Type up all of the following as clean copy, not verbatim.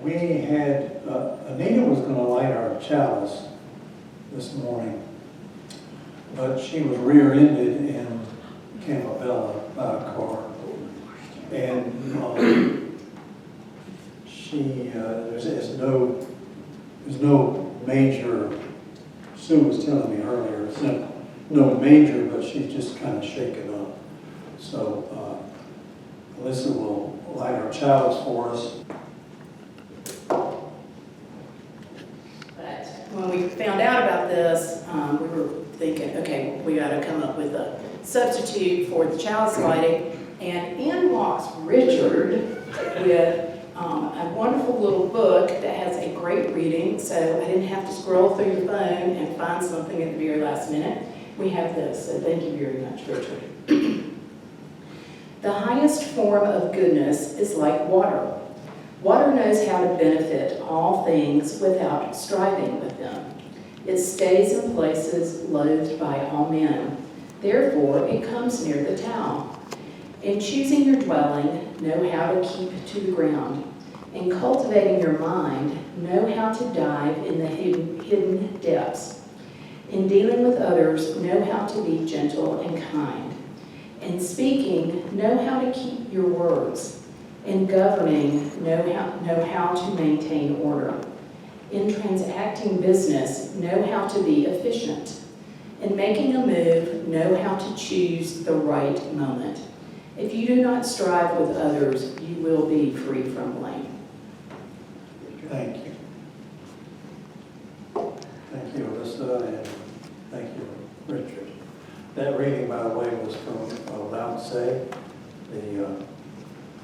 we had, Anita was going to light our chalice this morning, but she was rear-ended in Campbell by a car. And there's no major, Sue was telling me earlier, it's no major, but she's just kind of shaken up. So Alyssa will light our chalice for us. But when we found out about this, we were thinking, okay, we got to come up with a substitute for the chalice lighting. And in walks Richard with a wonderful little book that has a great reading, so I didn't have to scroll through the phone and find something at the very last minute. We have this, so thank you very much, Richard. The highest form of goodness is like water. Water knows how to benefit all things without striving with them. It stays in places loathed by all men. Therefore, it comes near the Tao. In choosing your dwelling, know how to keep to the ground. In cultivating your mind, know how to dive in the hidden depths. In dealing with others, know how to be gentle and kind. In speaking, know how to keep your words. In governing, know how to maintain order. In transacting business, know how to be efficient. In making a move, know how to choose the right moment. If you do not strive with others, you will be free from blame. Thank you. Thank you, Alyssa, and thank you, Richard. That reading, by the way, was from Lao Tse, the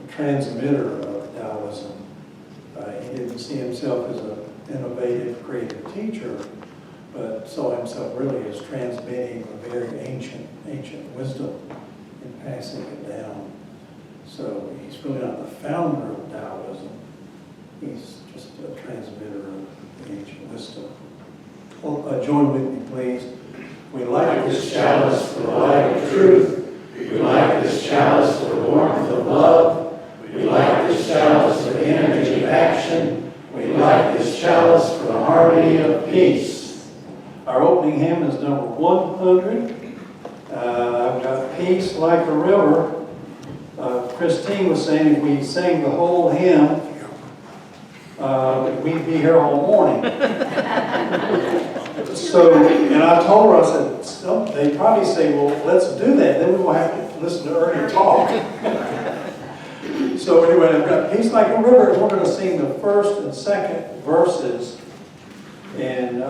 transmitter of Taoism. He didn't see himself as an innovative, creative teacher, but saw himself really as transmitting a very ancient wisdom and passing it down. So he's really not the founder of Taoism. He's just a transmitter of the ancient wisdom. Well, join with me, please. We light this chalice for the light of truth. We light this chalice for the warmth of love. We light this chalice for the energy of action. We light this chalice for the harmony of peace. Our opening hymn is number 100. I've got Peace Like a River. Christine was saying if we sang the whole hymn, we'd be here all morning. So, and I told her, I said, they'd probably say, well, let's do that. Then we will have to listen to Ernie talk. So anyway, I've got Peace Like a River, and we're going to sing the first and second verses. And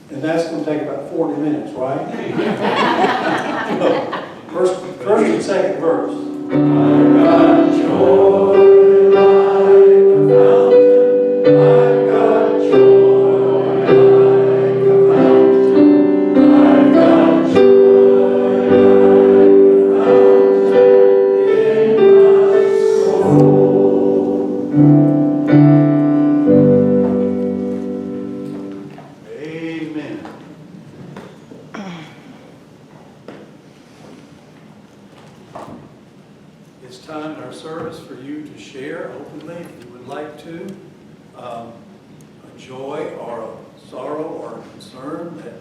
that's going to take about 40 minutes, right? First and second verse. I've got joy like a fountain. I've got joy like a fountain. I've got joy like a fountain in my soul. Amen. It's time in our service for you to share openly, if you would like to, a joy or a sorrow or a concern that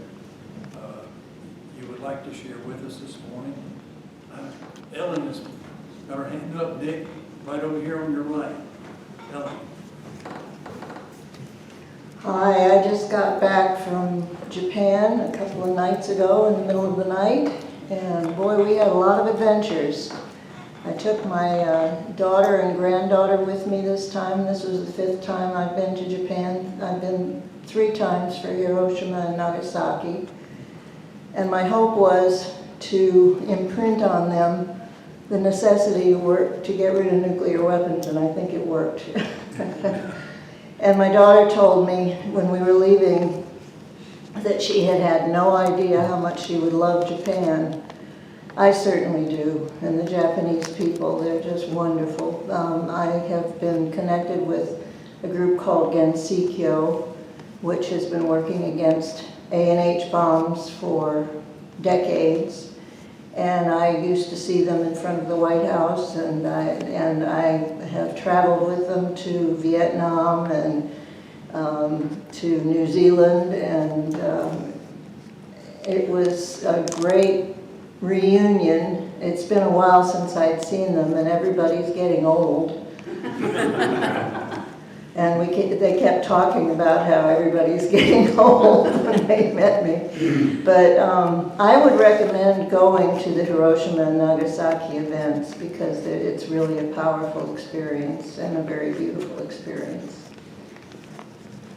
you would like to share with us this morning. Ellen has got her hand up, Nick, right over here on your right. Ellen. Hi, I just got back from Japan a couple of nights ago in the middle of the night, and boy, we had a lot of adventures. I took my daughter and granddaughter with me this time. This was the 5th time I've been to Japan. I've been 3 times for Hiroshima and Nagasaki. And my hope was to imprint on them the necessity to get rid of nuclear weapons, and I think it worked. And my daughter told me when we were leaving that she had had no idea how much she would love Japan. I certainly do, and the Japanese people, they're just wonderful. I have been connected with a group called Gensikyo, which has been working against A&H bombs for decades. And I used to see them in front of the White House, and I have traveled with them to Vietnam and to New Zealand, and it was a great reunion. It's been a while since I'd seen them, and everybody's getting old. And they kept talking about how everybody's getting old when they met me. But I would recommend going to the Hiroshima and Nagasaki events because it's really a powerful experience and a very beautiful experience.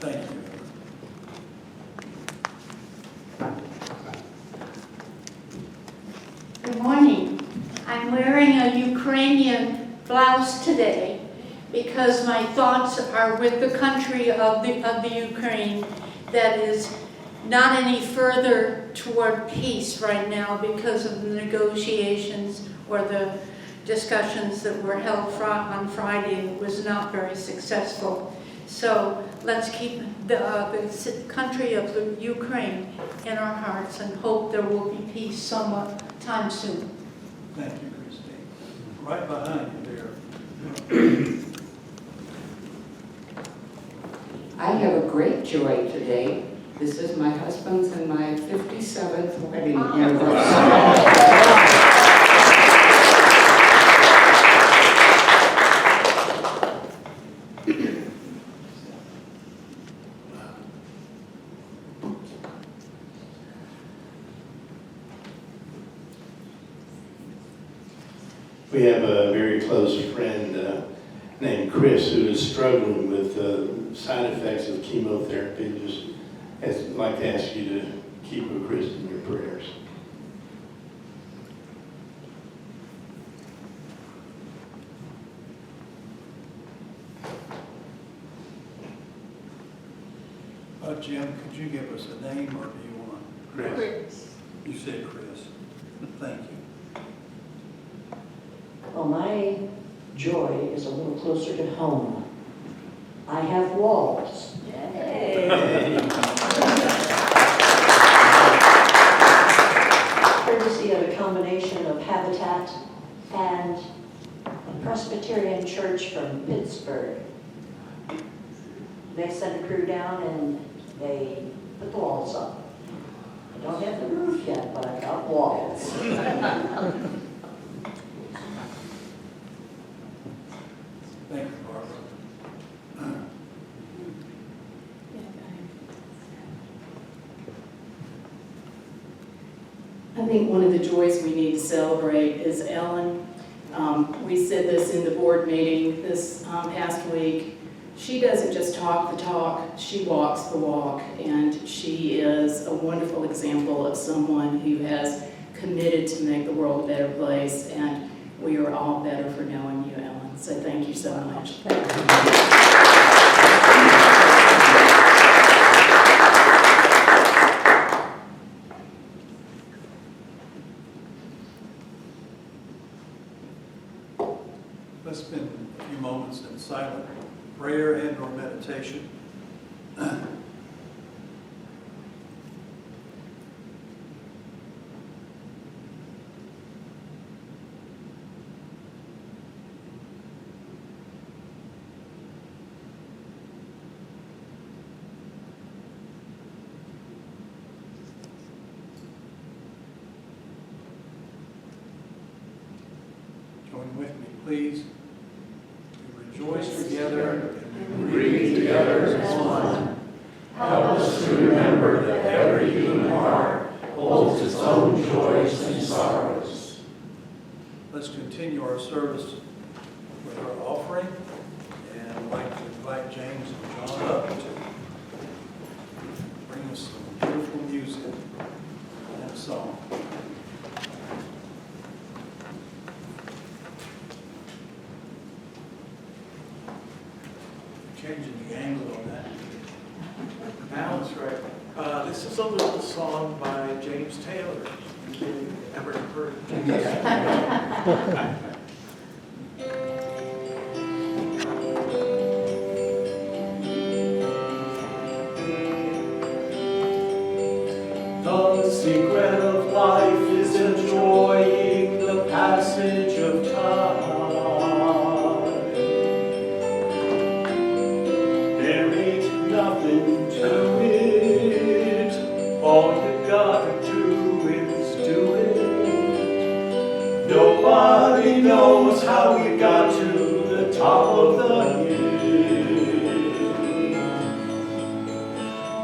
Thank you. Good morning. I'm wearing a Ukrainian blouse today because my thoughts are with the country of the Ukraine that is not any further toward peace right now because of the negotiations or the discussions that were held on Friday. It was not very successful. So let's keep the country of the Ukraine in our hearts and hope there will be peace sometime soon. Thank you, Christine. Right behind you there. I have a great joy today. This is my husband's and my 57th wedding anniversary. We have a very close friend named Chris who is struggling with side effects of chemotherapy. I'd like to ask you to keep Chris in your prayers. Jim, could you give us a name, or do you want Chris. You said Chris. Thank you. Well, my joy is a little closer to home. I have walls. Courtesy of a combination of Habitat and a Presbyterian church from Pittsburgh. They sent a crew down and they put the walls up. I don't have the roof yet, but I've got walls. Thank you, Barbara. I think one of the joys we need to celebrate is Ellen. We said this in the board meeting this past week. She doesn't just talk the talk, she walks the walk, and she is a wonderful example of someone who has committed to make the world a better place, and we are all better for knowing you, Ellen. So thank you so much. Let's spend a few moments in silent prayer and or meditation. Join with me, please. We rejoice together and breathe together as one. Help us to remember that every human heart holds its own joys and sorrows. let's continue our service with our offering. And I'd like to invite James and John up to bring us some beautiful music and song. Changing the angle on that. Now it's right. This is a little song by James Taylor. You ever heard of James? The secret of life is a joy do it. All you gotta do is do it. Nobody knows how we got to the top of the hill.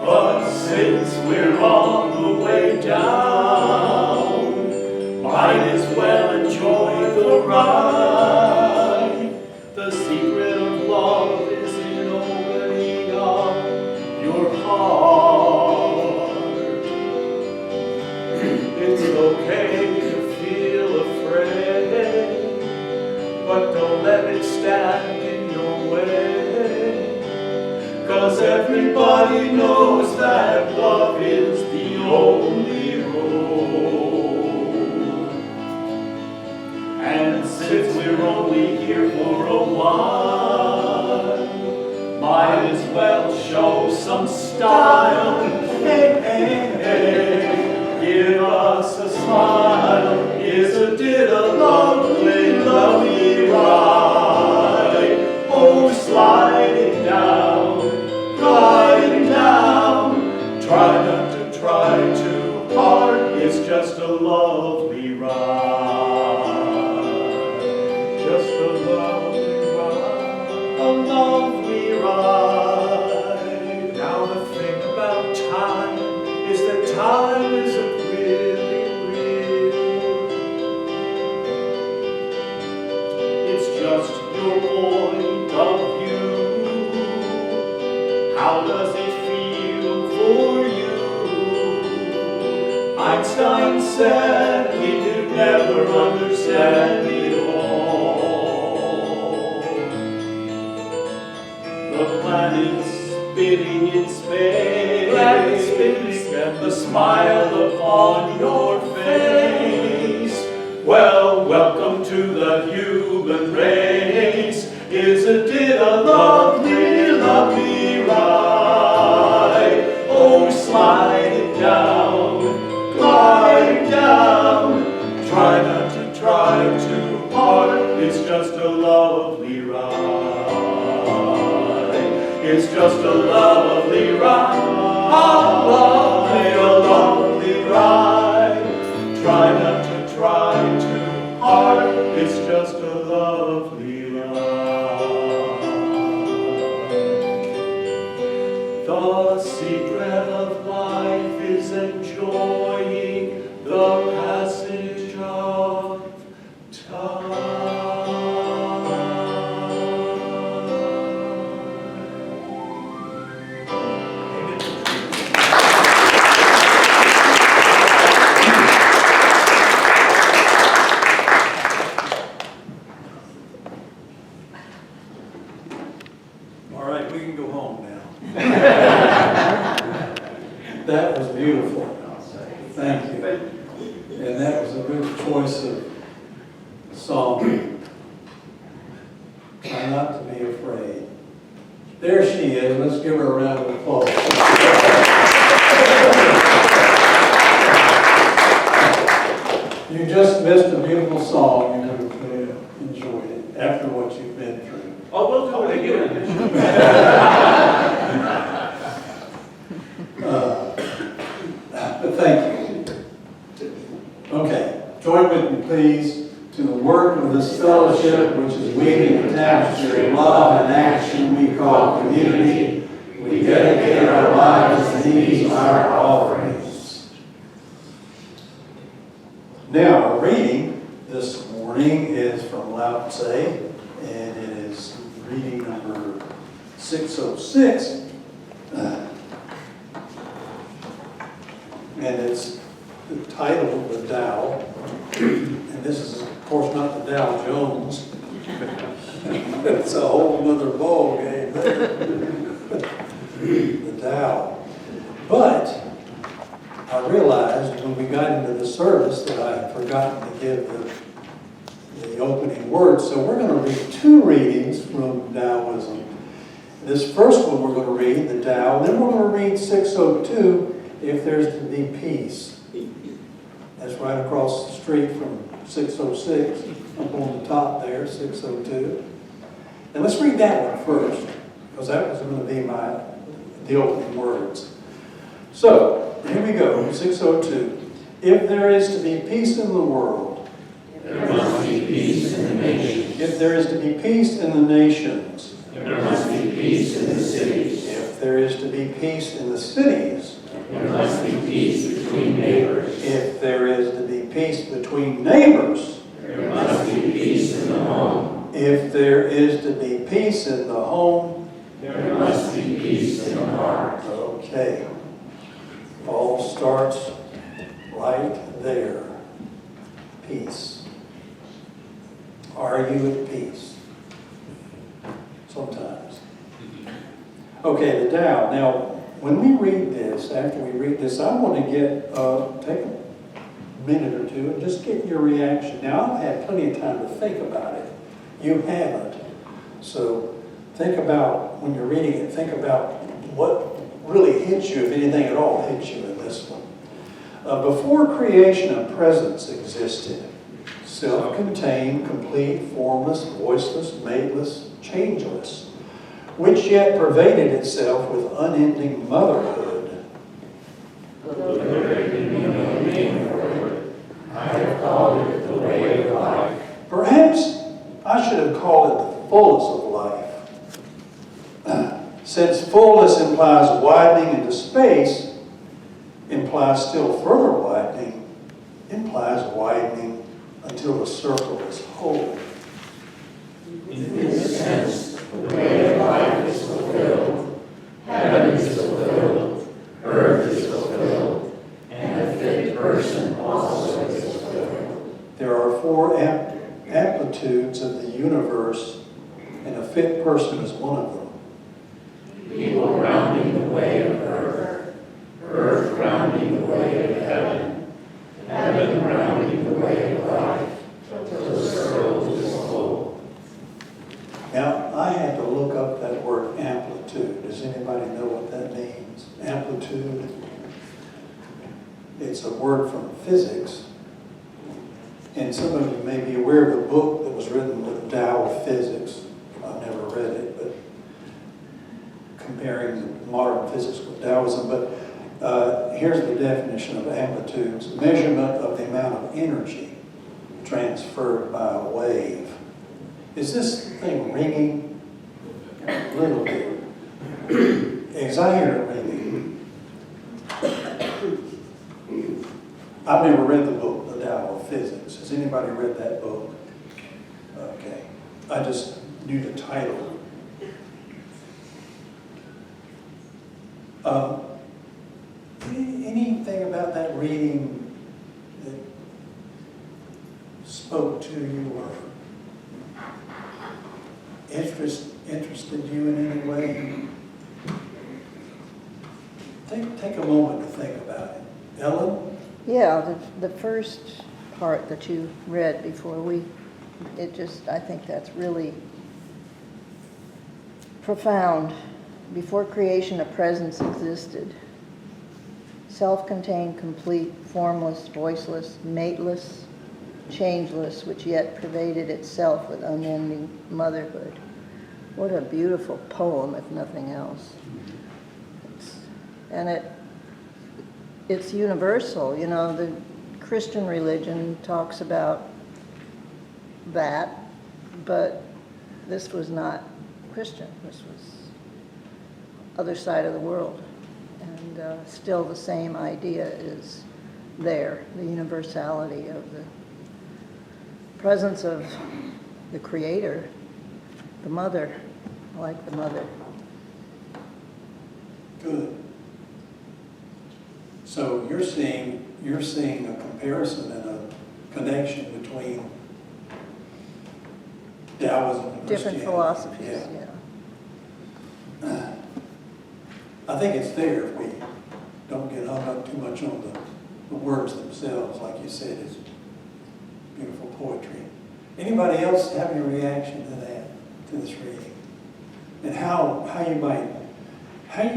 But since we're on the way down, might as well enjoy the ride. The secret of love is in opening up your heart. It's okay to feel afraid, but don't let it stand in your way. 'Cause everybody knows that love is the only road. And since we're only here for a while, might as well show some style. Hey, hey, hey, give us a smile. Isn't it a lovely, lovely ride? Oh, sliding down, gliding down. Try not to try too hard. It's just a lovely ride. Just a lovely ride. A lovely ride. Now the thing about time is that time isn't really real. It's just your point of view. How does it feel for you? Einstein said we could never understand it all. The planets spinning in space, and the smile upon your face. Well, welcome to the human race. Isn't it a lovely, lovely ride? Oh, slide down, glide down. Try not to try too hard. It's just a lovely ride. It's just a lovely ride. A lovely ride. Try not to try too hard. It's just a lovely ride. The secret of life is enjoying the passage of time. All right, we can go home now. That was beautiful. Thank you. And that was a good choice of song. Try not to be afraid. There she is. Let's give her a round of applause. You just missed a beautiful song. You would have enjoyed it after what you've been through. Oh, we'll do it again. But thank you. Okay, join with me, please, to the work of this fellowship, which is weaving a tapestry of love and action we call community. We dedicate our lives, and these are our offerings. Now, our reading this morning is from Lao Tse, and it is reading number 606. And it's the title of the Tao. And this is, of course, not the Dow Jones. It's a whole other ball game there. The Tao. But I realized when we got into the service that I had forgotten to give the opening words. So we're going to read two readings from Taoism. This first one we're going to read, the Tao, and then we're going to read 602, if there's to be peace. That's right across the street from 606, up on the top there, 602. And let's read that one first, because that was going to be the opening words. So, here we go, 602. If there is to be peace in the world, There must be peace in the nations. if there is to be peace in the nations, There must be peace in the cities. if there is to be peace in the cities, There must be peace between neighbors. if there is to be peace between neighbors, There must be peace in the home. if there is to be peace in the home, There must be peace in the heart. okay. All starts right there. Peace. Are you at peace? Sometimes. Okay, the Tao. Now, when we read this, after we read this, I want to take a minute or two and just get your reaction. Now, I've had plenty of time to think about it. You haven't. So think about, when you're reading it, think about what really hits you, if anything at all hits you in this one. Before creation, a presence existed. Self-contained, complete, formless, voiceless, mateless, changeless, which yet pervaded itself with unending motherhood. Though there can be no name for it, I have called it the way of life. Perhaps I should have called it the fullness of life. Since fullness implies widening into space, implies still further widening, implies widening until the circle is whole. In this sense, the way of life is fulfilled, heaven is fulfilled, earth is fulfilled, and a fit person also is fulfilled. There are four amplitudes of the universe, and a fit person is one of them. People rounding the way of earth, earth rounding the way of heaven, heaven rounding the way of life, till the circle is full. Now, I had to look up that word amplitude. Does anybody know what that means? Amplitude. It's a word from physics. And some of you may be aware of the book that was written with Tao of Physics. I've never read it, but comparing modern physics with Taoism. But here's the definition of amplitudes: measurement of the amount of energy transferred by a wave. Is this thing ringing? A little bit. As I hear it ringing. I've never read the book, The Tao of Physics. Has anybody read that book? Okay. I just knew the title. Anything about that reading that spoke to you or interested you in any way? Take a moment to think about it. Ellen? Yeah, the first part that you read before I think that's really profound. Before creation, a presence existed. Self-contained, complete, formless, voiceless, mateless, changeless, which yet pervaded itself with unending motherhood. What a beautiful poem, if nothing else. It's universal. You know, the Christian religion talks about that, but this was not Christian. This was other side of the world. And still the same idea is there, the universality of the presence of the Creator, the Mother. I like the Mother. Good. So you're seeing a comparison and a connection between Taoism and Different Christianity. philosophies, yeah. I think it's there if we don't get hung up too much on the words themselves. Like you said, it's beautiful poetry. Anybody else have any reaction to that, to this reading? And how you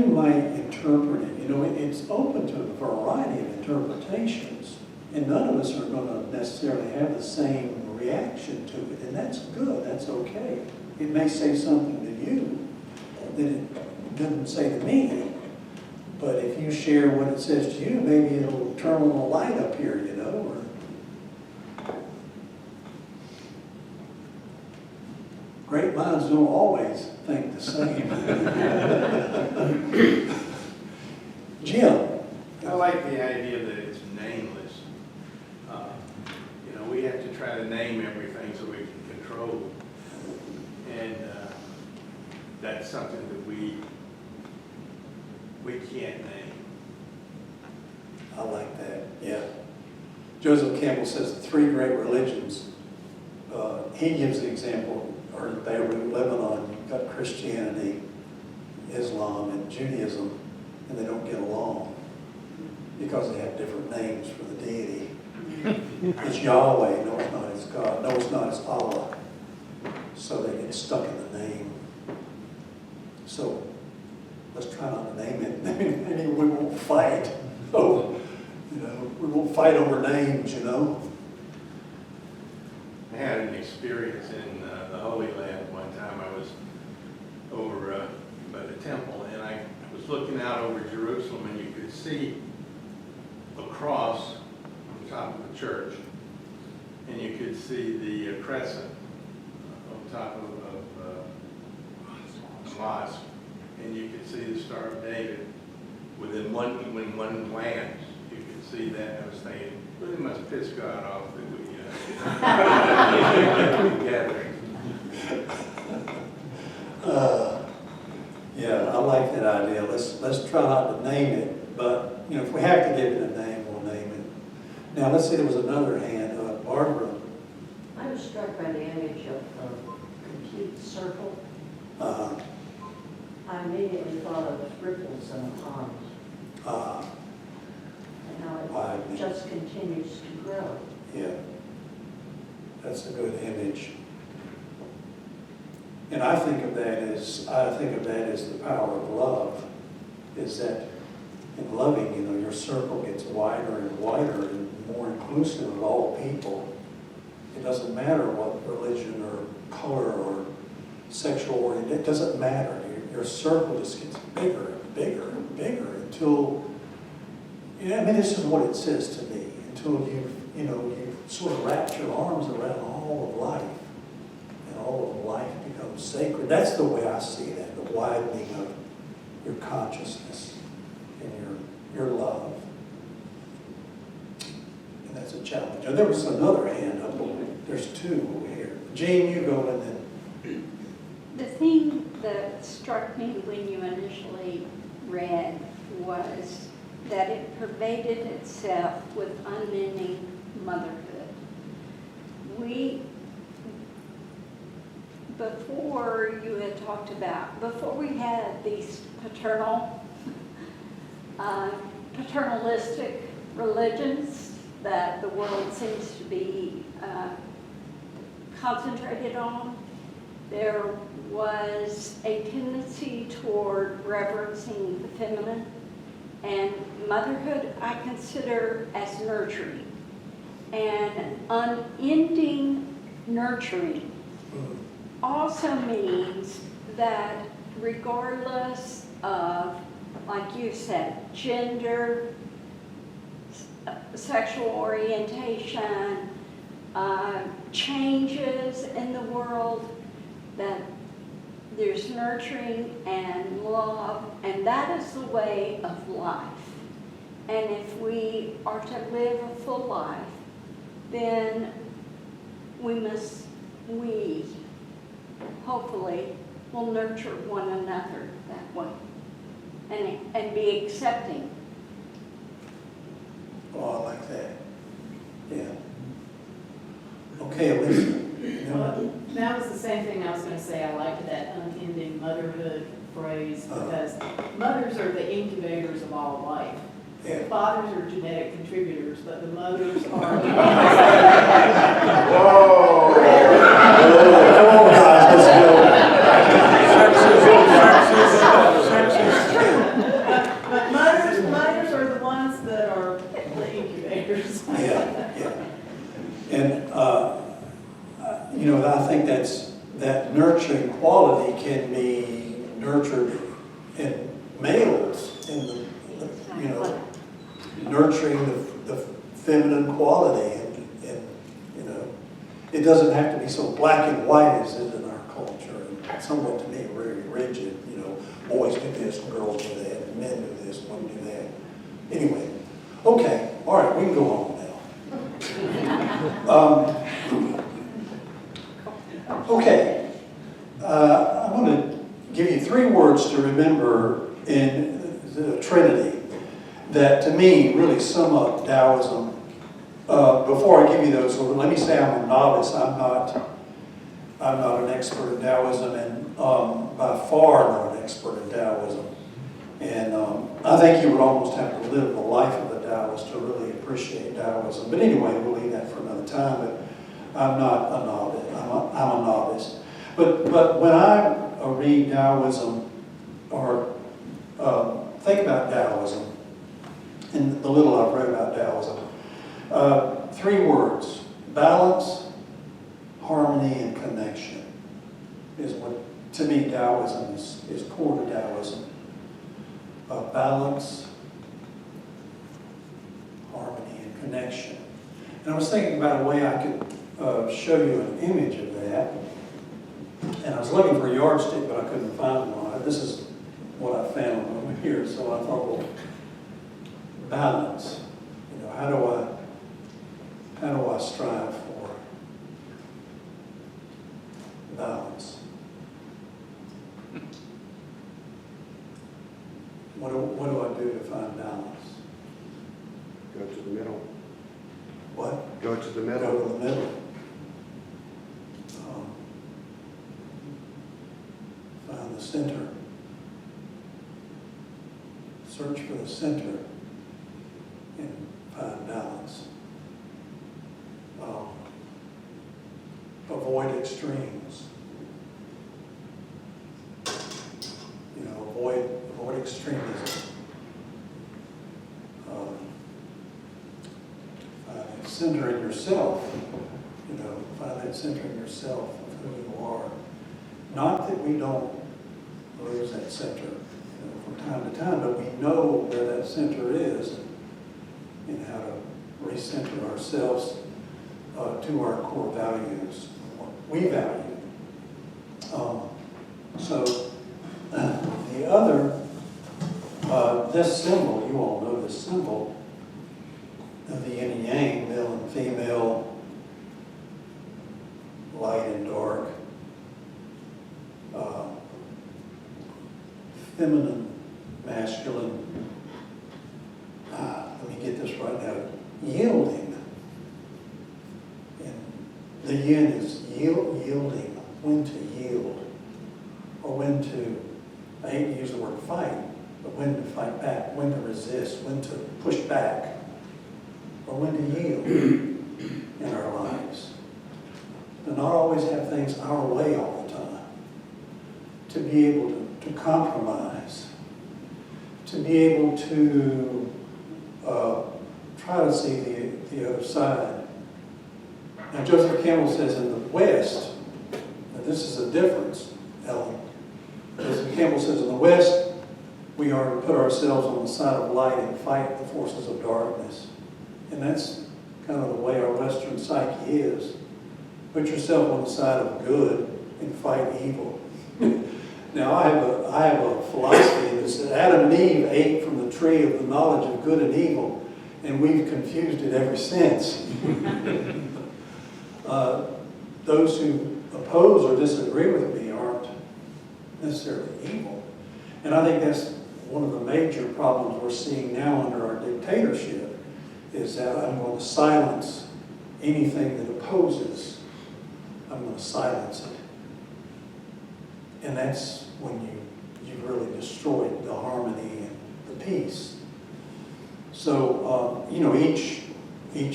might interpret it? You know, it's open to a variety of interpretations, and none of us are going to necessarily have the same reaction to it, and that's good. That's okay. It may say something to you that it doesn't say to me, But if you share what it says to you, maybe it'll turn on a light up here, you know, or great minds don't always think the same. Jim? I like the idea that it's nameless. We have to try to name everything so we can control. And that's something that we can't name. I like that, yeah. Joseph Campbell says the three great religions, he gives the example, or Beirut, Lebanon, you've got Christianity, Islam, and Judaism, and they don't get along because they have different names for the deity. It's Yahweh, no it's not, it's God, no it's not, it's Allah. So they get stuck in the name. So let's try not to name it, maybe we won't fight. Oh, we won't fight over names, I had an experience in the Holy Land one time. I was over by the temple, and I was looking out over Jerusalem, and you could see a cross on top of the church, and you could see the crescent on top of the mosque, and you could see the Star of David within one glance. You could see that. I was thinking, really must piss God off that we together. Yeah, I like that idea. Let's try not to name it, but if we have to give it a name, we'll name it. Now let's see, there was another hand, Barbara. I was struck by the image of a complete circle. I immediately thought of ripples in a pond and how it just continues to grow. Yeah, that's a good image. And I think of that as the power of love, is that in loving, your circle gets wider and wider and more inclusive of all people. It doesn't matter what religion or color or sexual orientation, it doesn't matter. Your circle just gets bigger and bigger and bigger until, this is what it says to me, until you've sort of wrapped your arms around all of life, and all of life becomes sacred. That's the way I see that, the widening of your consciousness and your love. And that's a challenge. And there was another hand up over. There's two over here. Jane, you go and then. The thing that struck me when you initially read was that it pervaded itself with unending motherhood. Before we had these paternalistic religions that the world seems to be concentrated on, there was a tendency toward reverencing the feminine, and motherhood I consider as nurturing. And unending nurturing also means that regardless of, like you said, gender, sexual orientation, changes in the world, that there's nurturing and love, and that is the way of life. And if we are to live a full life, then we hopefully will nurture one another that way and be accepting. Oh, I like that. Yeah. Okay, Elisa. That was the same thing I was going to say. I liked that unending motherhood phrase because mothers are the incubators of all life. Yeah. The fathers are genetic contributors, but the mothers are. Whoa! Come on, guys, let's go. But mothers are the ones that are the incubators. Yeah. And, I think that nurturing quality can be nurtured in males in the you know, nurturing the feminine quality, and you know, it doesn't have to be so black and white as it is in our culture, and somewhat to me very rigid. You know, boys do this, girls do that, and men do this, women do that. Anyway, okay, all right, we can go on now. Okay, I want to give you 3 words to remember in the Trinity that to me really sum up Taoism. Before I give you those, let me say I'm a novice. I'm not an expert in Taoism, and by far not an expert in Taoism. And I think you would almost have to live the life of a Taoist to really appreciate Taoism. But anyway, we'll leave that for another time. But I'm not a novice. I'm a novice. But when I read Taoism or think about Taoism, and the little I've read about Taoism, 3 words: balance, harmony, and connection is what, to me, Taoism is core to Taoism. Balance, harmony, and connection. And I was thinking about a way I could show you an image of that. And I was looking for a yardstick, but I couldn't find one. This is what I found over here. So I thought, well, balance. You know, how do I strive for balance? What do I do to find balance? Go to the middle. What? Go to the Go middle. to the middle. Find the center. Search for the center and find balance. Avoid extremes. You know, avoid extremism. Find that center in yourself. You know, find that center in yourself of who you are. Not that we don't lose that center, you know, from time to time, but we know where that center is and how to recenter ourselves to our core values, what we value. So the other, this symbol, you all know this symbol of the yin and yang, male and female, light and dark, feminine, masculine, let me get this right now, yielding. And the yin is yielding, when to yield, or when to, I hate to use the word fight, but when to fight back, when to resist, when to push back, or when to yield in our lives. To not always have things our way all the time. To be able to compromise. To be able to try to see the other side. Now Joseph Campbell says in the West, and this is a difference, Ellen. Joseph Campbell says in the West, we are to put ourselves on the side of light and fight the forces of darkness. And that's kind of the way our Western psyche is. Put yourself on the side of good and fight evil. Now I have a philosophy that says Adam and Eve ate from the tree of the knowledge of good and evil, and we've confused it ever since. Those who oppose or disagree with me aren't necessarily evil. And I think that's one of the major problems we're seeing now under our dictatorship, is that I'm going to silence anything that opposes. I'm going to silence it. And that's when you've really destroyed the harmony and the peace. So, you know, each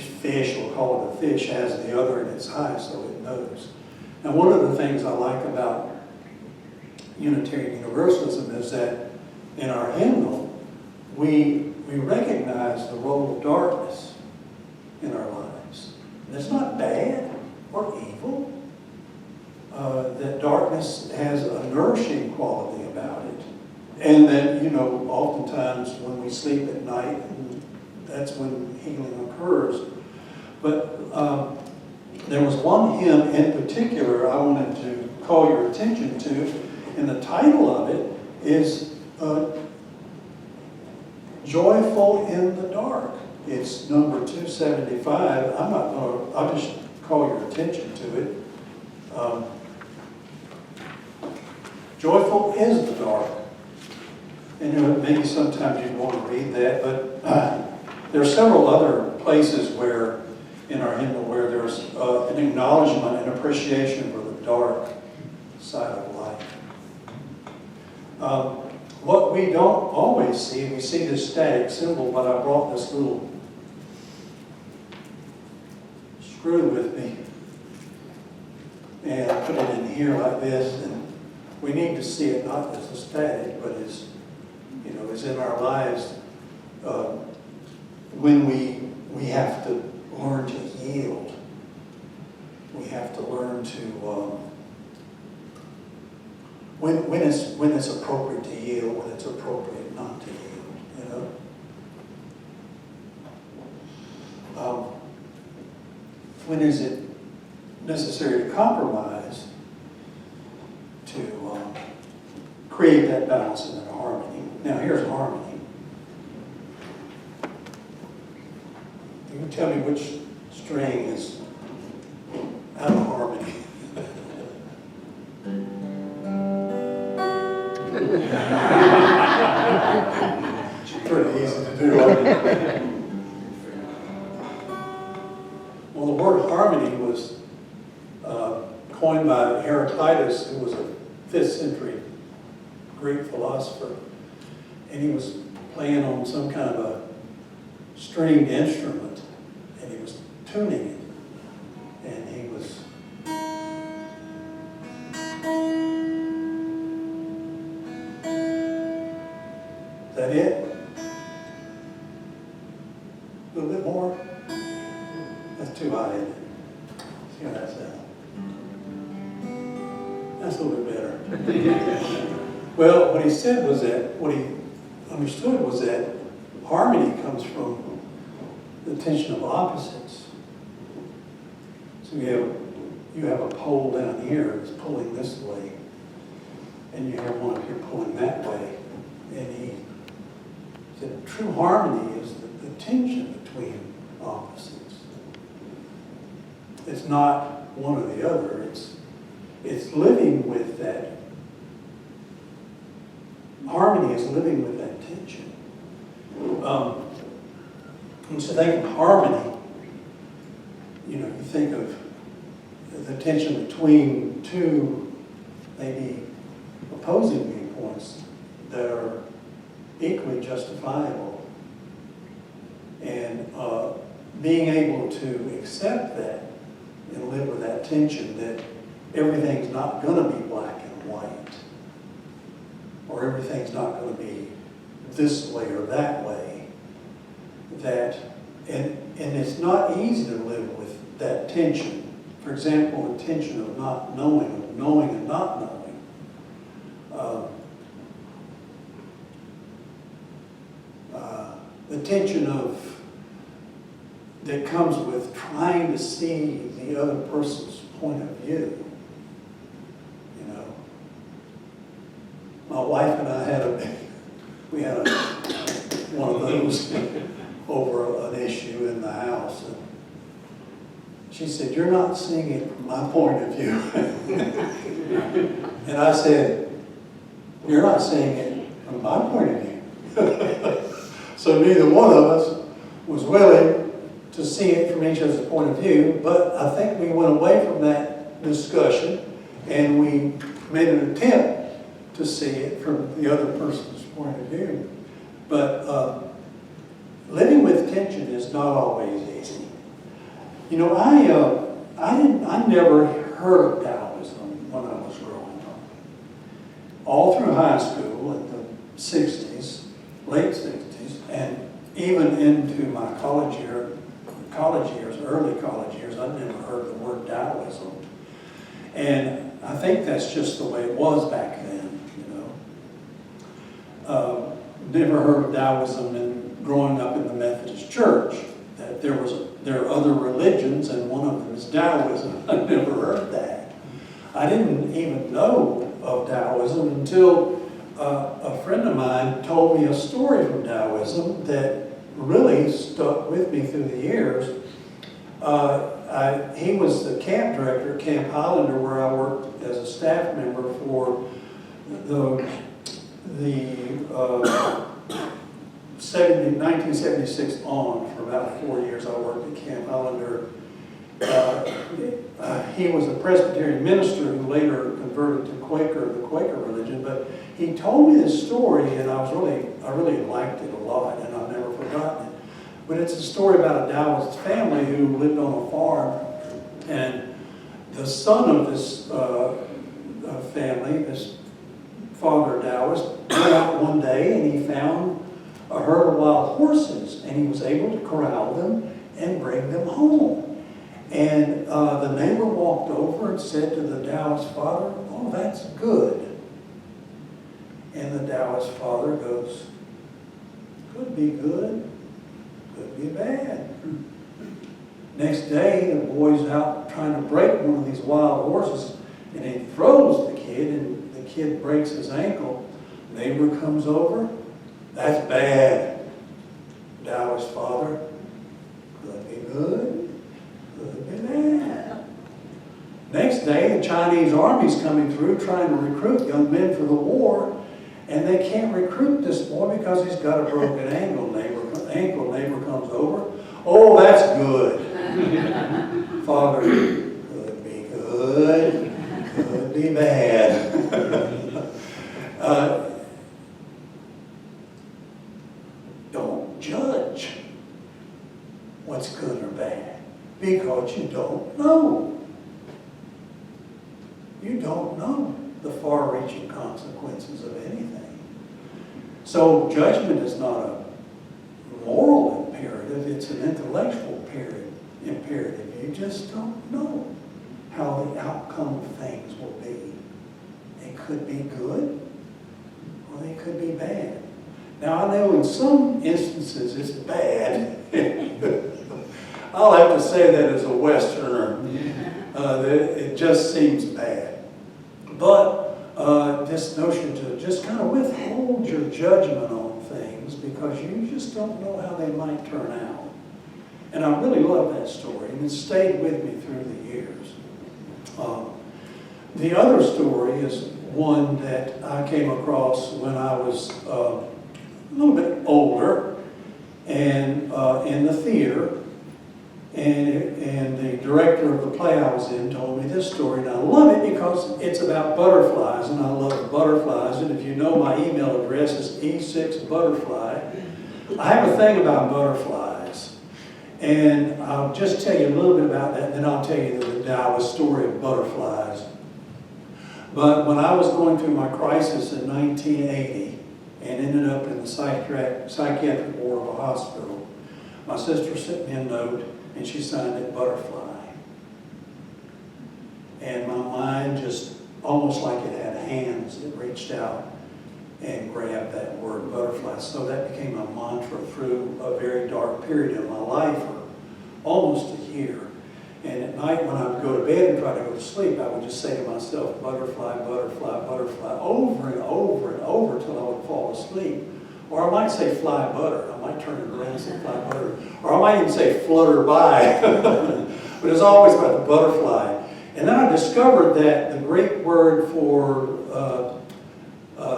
fish, we'll call it a fish, has the other in its eye, so it knows. Now, one of the things I like about Unitarian Universalism is that in our hymnal, we recognize the role of darkness in our lives. And it's not bad or evil. That darkness has a nourishing quality about it. And then, you know, oftentimes when we sleep at night, that's when healing occurs. But there was one hymn in particular I wanted to call your attention to, and the title of it is Joyful in the Dark. It's number 275. I'll just call your attention to it. Joyful is the dark. And you know, maybe sometimes you want to read that, but there are several other places where, in our hymnal, where there's an acknowledgement and appreciation for the dark side of life. What we don't always see, we see this static symbol, but I brought this little screw with me and I put it in here like this, and we need to see it not as a static, but as, you know, as in our lives when we have to learn to yield. We have to learn to when it's appropriate to yield, when it's appropriate not to yield, you know. When is it necessary to compromise to create that balance and that harmony? Now here's harmony. You can tell me which string is out of harmony. Pretty easy to do. Well, the word harmony was coined by Heraclitus, who was a 5th century Greek philosopher, and he was playing on some kind of a stringed instrument, and he was tuning it, and he was is that it? A little bit more? That's too high, isn't it? See how that sounds? That's a little bit better. Well, what he said was that, what he understood was that harmony comes from the tension of opposites. So you have a pole down here that's pulling this way, and you have one up here pulling that way. And he said true harmony is the tension between opposites. It's not one or the other. It's living with that. Harmony is living with that tension. And so think of harmony, you know, you think of the tension between two maybe opposing viewpoints that are equally justifiable. And being able to accept that and live with that tension that everything's not going to be black and white, or everything's not going to be this way or that way. And it's not easy to live with that tension. For example, the tension of not knowing, of knowing and not knowing. The tension that comes with trying to see the other person's point of view. You know, my wife and I had one of those over an issue in the house. And she said, "You're not seeing it from my point of view." And I said, "You're not seeing it from my point of view." So neither one of us was willing to see it from each other's point of view, but I think we went away from that discussion and we made an attempt to see it from the other person's point of view. But living with tension is not always easy. You know, I never heard of Taoism when I was growing up. All through high school in the 60s, late 60s, and even into my college years, early college years, I'd never heard the word Taoism. And I think that's just the way it was back then, you never heard of Taoism and growing up in the Methodist Church, that there are other religions and one of them is Taoism. I never heard that. I didn't even know of Taoism until a friend of mine told me a story from Taoism that really stuck with me through the years. He was the camp director at Camp Highlander, where I worked as a staff member for the 1976 on. For about 4 years I worked at Camp Highlander. He was a Presbyterian minister who later converted to the Quaker religion, but he told me this story and I really liked it a lot and I've never forgotten it. But it's a story about a Taoist family who lived on a farm, and the son of this family, this father Taoist, went out one day and he found a herd of wild horses, and he was able to corral them and bring them home. And the neighbor walked over and said to the Taoist father, "Oh, that's good." And the Taoist father goes, "Could be good, could be bad." Next day, the boy's out trying to break one of these wild horses, and he throws the kid, and the kid breaks his ankle. Neighbor comes over, "That's bad." Taoist father, "Could be good, could be bad." Next day, the Chinese army's coming through trying to recruit young men for the war, and they can't recruit this boy because he's got a broken ankle. Neighbor comes over, "Oh, that's good." Father, "Could be good, could be bad." Don't judge what's good or bad because you don't know. You don't know the far-reaching consequences of anything. So judgment is not a moral imperative, it's an intellectual imperative. You just don't know how the outcome of things will be. They could be good or they could be bad. Now I know in some instances it's bad. I'll have to say that as a Westerner. It just seems bad. But this notion to just kind of withhold your judgment on things because you just don't know how they might turn out. And I really love that story, and it stayed with me through the years. The other story is one that I came across when I was a little bit older and in the theater. And the director of the play I was in told me this story, and I love it because it's about butterflies, and I love butterflies. And if you know, my email address is E6butterfly. I have a thing about butterflies, and I'll just tell you a little bit about that, and then I'll tell you the Taoist story of butterflies. But when I was going through my crisis in 1980 and ended up in the psychiatric ward of a hospital, my sister sent me a note, and she signed it Butterfly. And my mind just, almost like it had hands that reached out and grabbed that word butterfly. So that became a mantra through a very dark period of my life, for almost a year. And at night when I would go to bed and try to go to sleep, I would just say to myself, butterfly, butterfly, butterfly, over and over and over till I would fall asleep. Or I might say fly butter. I might turn it around and say fly butter. Or I might even say flutter by. But it's always about the butterfly. And then I discovered that the Greek word for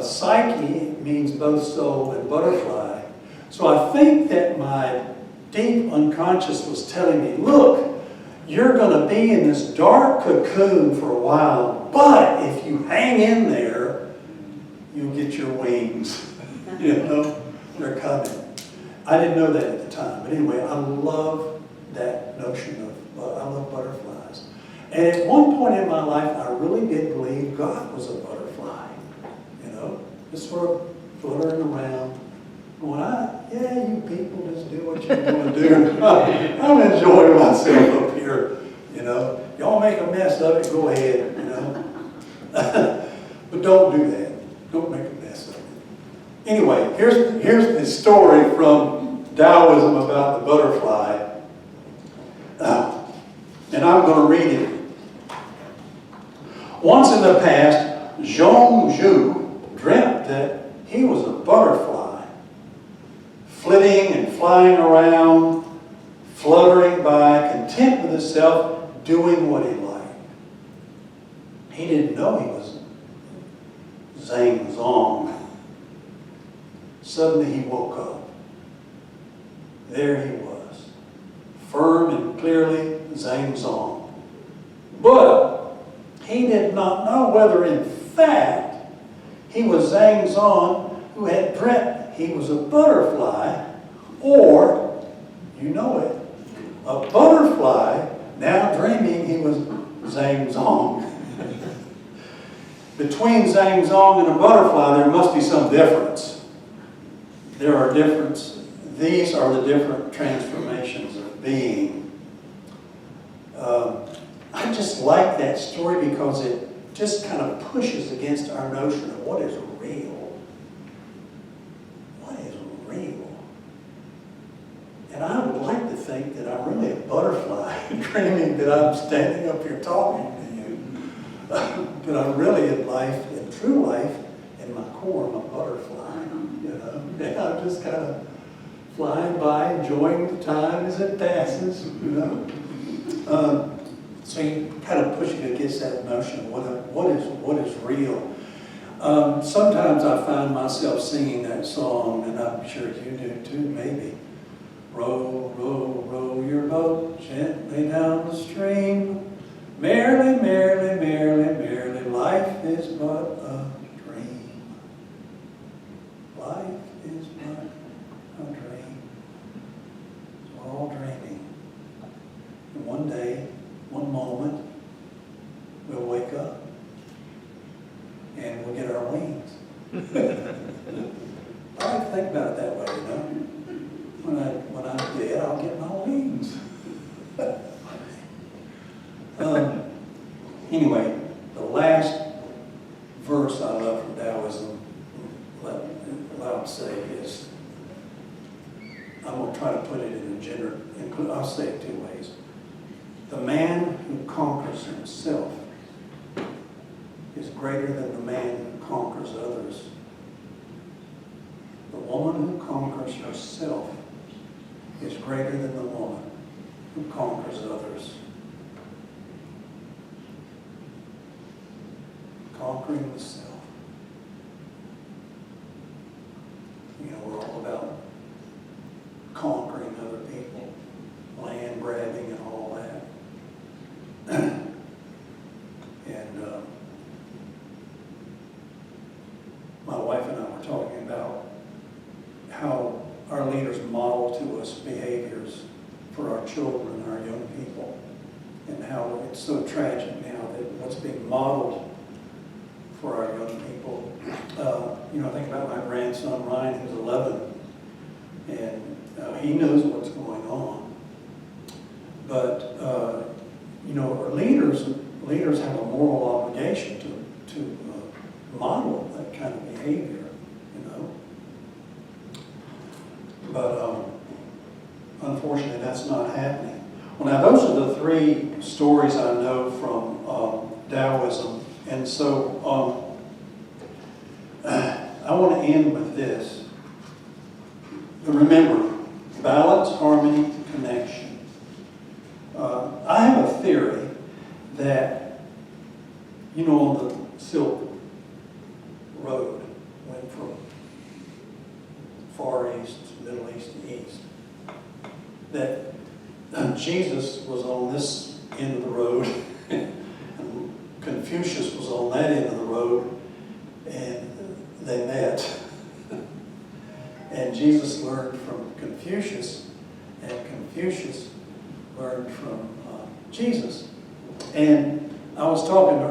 psyche means both soul and butterfly. So I think that my deep unconscious was telling me, look, you're going to be in this dark cocoon for a while, but if you hang in there, you'll get your wings. You know, they're coming. I didn't know that at the time. But anyway, I love that notion of, I love butterflies. And at one point in my life, I really did believe God was a butterfly. You know, just sort of fluttering around, going, yeah, you people just do what you're going to do. I'm enjoying myself up here. You know, y'all make a mess of it, go ahead, you know. But don't do that. Don't make a mess of it. Anyway, here's the story from Taoism about the butterfly. And I'm going to read it. Once in the past, Zhong Zhu dreamt that he was a butterfly, flitting and flying around, fluttering by, content with himself, doing what he liked. He didn't know he was Zhang Zong. Suddenly he woke up. There he was, firm and clearly Zhang Zong. But he did not know whether in fact he was Zhang Zong who had dreamt he was a butterfly, or, you know it, a butterfly now dreaming he was Zhang Zong. Between Zhang Zong and a butterfly, there must be some difference. There are differences. These are the different transformations of being. I just like that story because it just kind of pushes against our notion of what is real. What is real? And I would like to think that I'm really a butterfly, dreaming that I'm standing up here talking to you. But I'm really in life, in true life, in my core, I'm a butterfly. You know, and I'm just kind of flying by, enjoying the time as it passes. You know, so you kind of pushing against that notion of what is real. Sometimes I find myself singing that song, and I'm sure you do too, maybe. Row, row, row your boat gently down the stream. Merrily, merrily, merrily, merrily, life is but a dream. Life is but a dream. We're all dreaming. And one day, one moment, we'll wake up and we'll get our wings. I like to think about it that way, you know. When I'm dead, I'll get my wings. Anyway, the last verse I love from Taoism, I'll say is, I'm going to try to put it in a gender, I'll say it two ways. The man who conquers himself is greater than the man who conquers others. The woman who conquers herself is greater than the woman who conquers others. Conquering the self. You know, we're all about conquering other people, land grabbing and all that. And my wife and I were talking about how our leaders model to us behaviors for our children and our young people, and how it's so tragic now that what's being modeled for our young people. You know, I think about my grandson Ryan, who's 11, and he knows what's going on. But you know, our leaders have a moral obligation to model that kind of behavior. You know, but unfortunately, that's not happening. Well, now those are the three stories I know from Taoism. And so I want to end with this. Remember, balance, harmony, connection. I have a theory that, you know, on the Silk Road, went from Far East, Middle East to East, that Jesus was on this end of the road, Confucius was on that end of the road, and they met. And Jesus learned from Confucius, and Confucius learned from Jesus. And I was talking to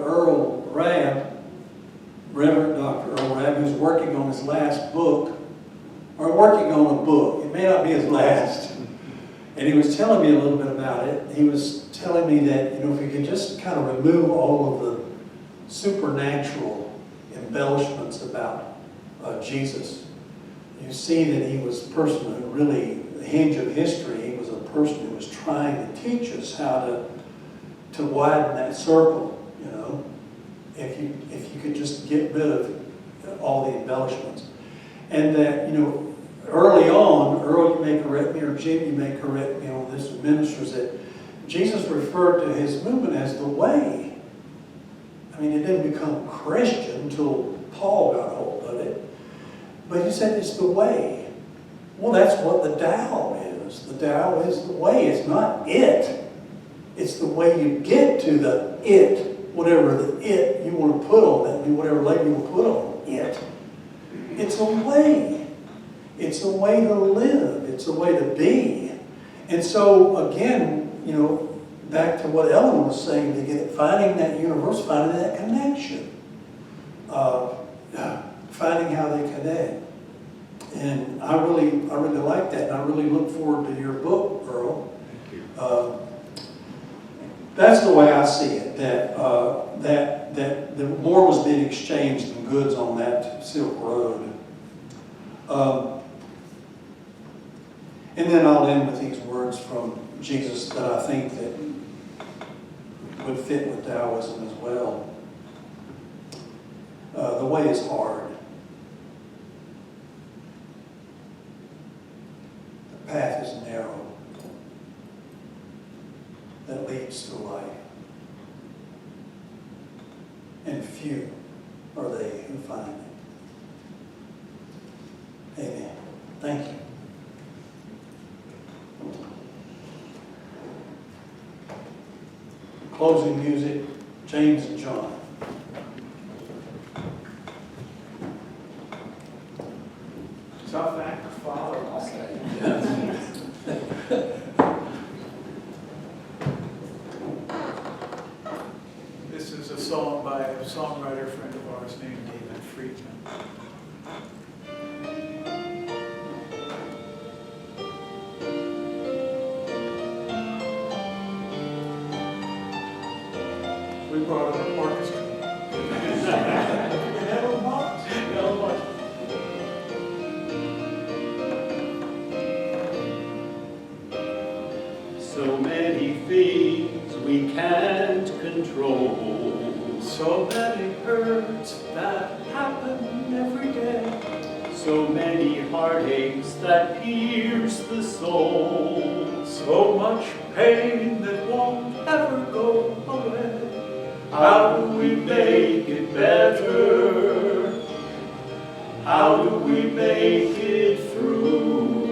Reverend Dr. Earl Rabb, who's working on his last book, or working on a book. It may not be his last. And he was telling me a little bit about it. He was telling me that, you know, if we could just kind of remove all of the supernatural embellishments about Jesus, you see that he was a person who really, the hinge of history, he was a person who was trying to teach us how to widen that circle, you know, if you could just get rid of all the embellishments. And that, you know, early on, Earl, you may correct me, or Jim, you may correct me on this, ministers, that Jesus referred to his movement as the way. I mean, it didn't become Christian until Paul got hold of it. But he said it's the way. Well, that's what the Tao is. The Tao is the way. It's not it. It's the way you get to the it, whatever the it you want to put on it, whatever label you want to put on it. It's a way. It's a way to live. It's a way to be. And so, again, you know, back to what Ellen was saying, to get finding that universe, finding that connection, finding how they connect. And I really like that, and I really look forward to your book, Earl. That's the way I see it. That the more was being exchanged than goods on that Silk Road. And then I'll end with these words from Jesus that I think that would fit with Taoism as well. The way is hard. The path is narrow that leads to life. And few are they who find it. Amen. Thank you. Closing music, James and Jon. Tough act to follow, I'll say. This is a song by a songwriter friend of ours named David Friedman. We brought an orchestra. Never mind. Never mind. So many things we can't control. So many hurts that happen every day. So many heartaches that pierce the soul. So much pain that won't ever go away. How do we make it better? How do we make it through?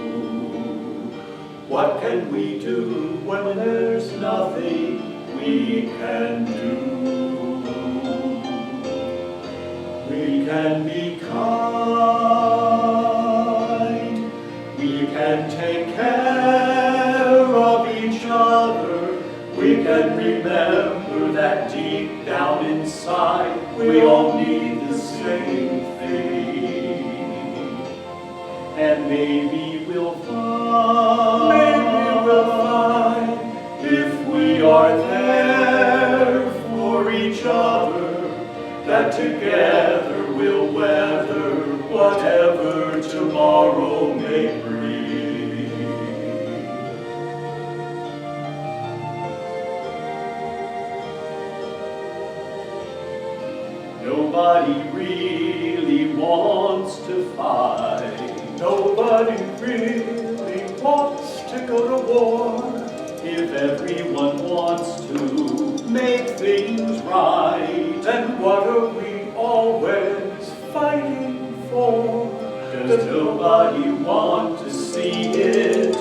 What can we do when there's nothing we can do? We can be kind. We can take care of each other. We can remember that deep down inside we all need the same thing. And maybe we'll find, if we are there for each other, that together we'll weather whatever tomorrow may bring. Nobody really wants to fight. Nobody really wants to go to war. If everyone wants to make things right, then what are we always fighting for? Does nobody want to see it?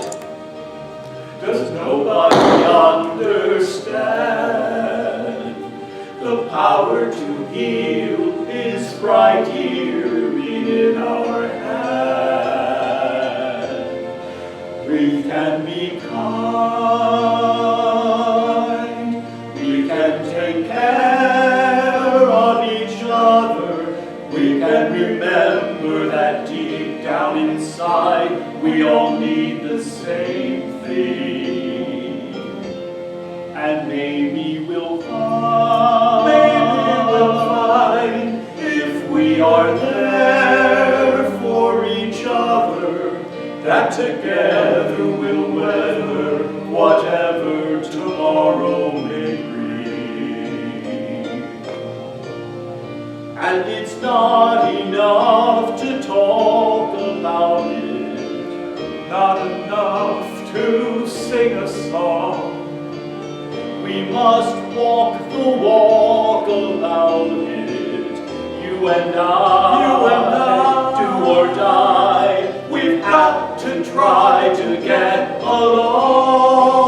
Does nobody understand? The power to heal is right here in our hand. We can be kind. We can take care of each other. We can remember that deep down inside we all need the same thing. And maybe we'll find, if we are there for each other, that together we'll weather whatever tomorrow may bring. And it's not enough to talk about it, not enough to sing a song. We must walk the walk about it, you and I, do or die. We've got to try to get along.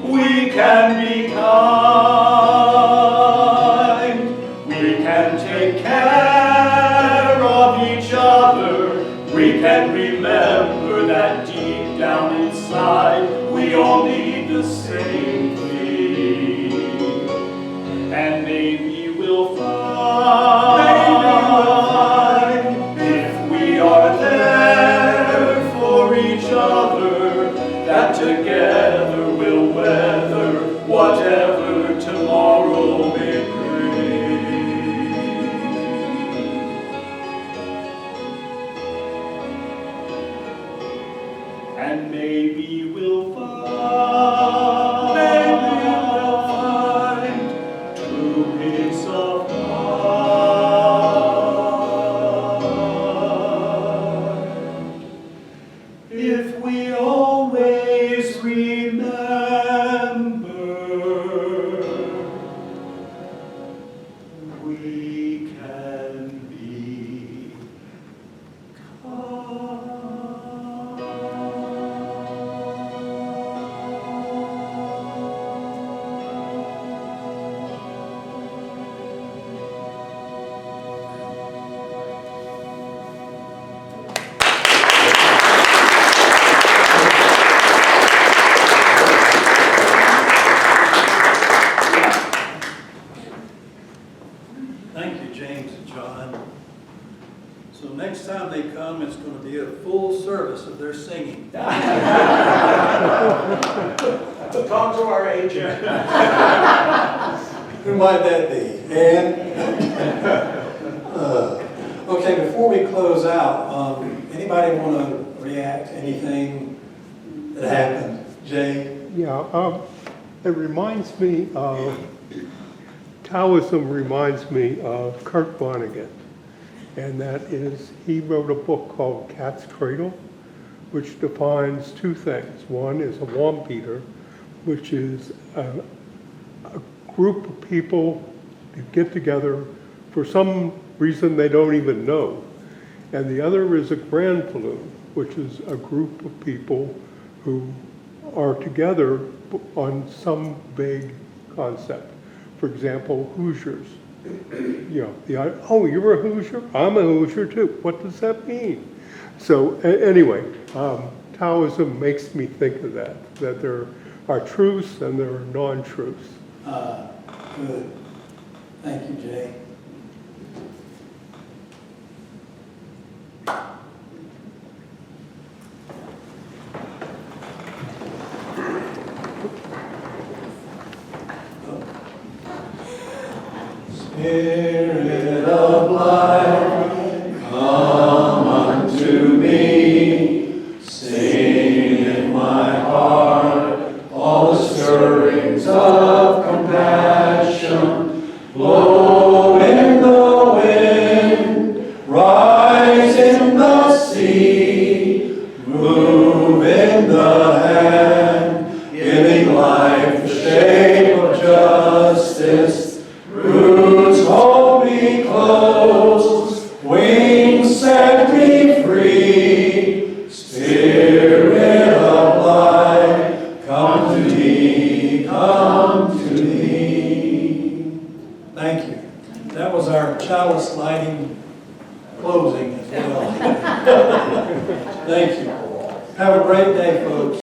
We can be kind, we can take care of each other, we can remember that deep down inside we all need the same thing. And maybe we'll find, if we are there for each other, that together we'll weather whatever tomorrow may bring. And maybe we'll find true peace of mind if we always remember we can be Thank you, James and John. So next time they come, it's going to be a full service of their singing. Talk to our agent. Who might that be? Ann? Okay, before we close out, anybody want to react to anything that happened? Jay? Yeah, it reminds me of, Taoism reminds me of Kurt Vonnegut. And that is, he wrote a book called Cat's Cradle, which defines two things. One is a womp eater, which is a group of people that get together for some reason they don't even know. And the other is a grand balloon, which is a group of people who are together on some vague concept. For example, Hoosiers. You know, oh, you're a Hoosier? I'm a Hoosier too. What does that mean? So anyway, Taoism makes me think of that there are truths and there are non-truths. Good. Thank you, Jay. Spirit of life, come unto me, sing in my heart all the stirrings of compassion, blow in the wind, rise in the sea, move in the hand, giving life the shape of justice. Roots hold me close, wings set me free. Spirit of life, come to me, come to me. Thank you. That was our chalice lighting closing as well. Thank you. Have a great day, folks.